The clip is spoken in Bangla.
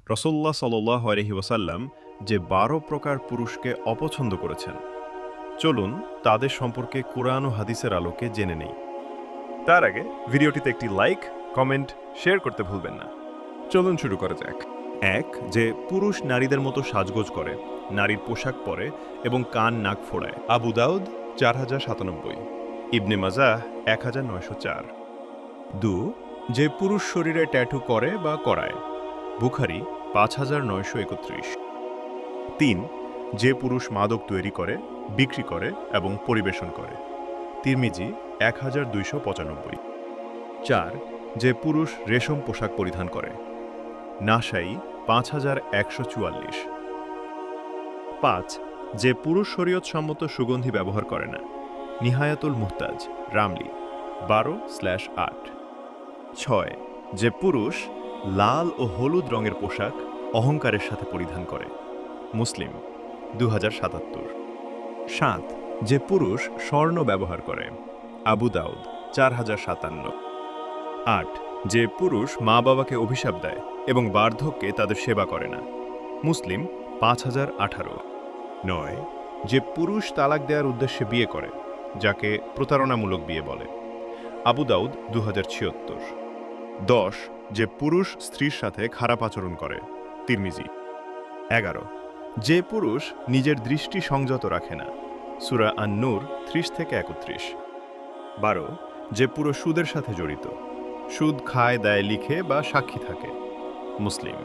রাসূলুল্লাহ সাল্লাল্লাহু আলাইহি ওয়াসাল্লাম যে ১২ প্রকার পুরুষকে অপছন্দ করেছেন, চলুন তাদের সম্পর্কে কোরআন ও হাদিসের আলোকে জেনে নেই। তার আগে ভিডিওটিতে একটি লাইক, কমেন্ট, শেয়ার করতে ভুলবেন না। চলুন শুরু করা যাক। ১. যে পুরুষ নারীদের মতো সাজগোজ করে, নারীর পোশাক পরে এবং কান নাক ফোড়ায়। আবু দাউদ ৪০৯৭, ইবনে মাজাহ ১৯০৪। ২. যে পুরুষ শরীরে ট্যাটু করে বা করায়। বুখারী ৫৯৩১। ৩. যে পুরুষ মাদক তৈরি করে, বিক্রি করে এবং পরিবেশন করে। তিরমিজি ১২৯৫। ৪. যে পুরুষ রেশম পোশাক পরিধান করে। নাসাই ৫১৪৪। ৫. যে পুরুষ শরীয়তসম্মত সুগন্ধি ব্যবহার করে না। নিহায়াতুল মুহতাজ, রামলি ১২/৮। ৬. যে পুরুষ লাল ও হলুদ রঙের পোশাক অহংকারের সাথে পরিধান করে। মুসলিম ২০৭৭। ৭. যে পুরুষ স্বর্ণ ব্যবহার করে। আবু দাউদ ৪০৫৭। ৮. যে পুরুষ মা বাবাকে অভিশাপ দেয় এবং বার্ধক্যে তাদের সেবা করে না। মুসলিম ৫০১৮। ৯. যে পুরুষ তালাক দেওয়ার উদ্দেশ্যে বিয়ে করে, যাকে প্রতারণামূলক বিয়ে বলে। আবু দাউদ ২০৭৬। ১০. যে পুরুষ স্ত্রীর সাথে খারাপ আচরণ করে। তিরমিজি। ১১. যে পুরুষ নিজের দৃষ্টি সংযত রাখে না। সূরা আন-নূর ৩০-৩১। ১২. যে পুরো সুদের সাথে জড়িত, সুদ খায় দেয় লিখে বা সাক্ষী থাকে। মুসলিম।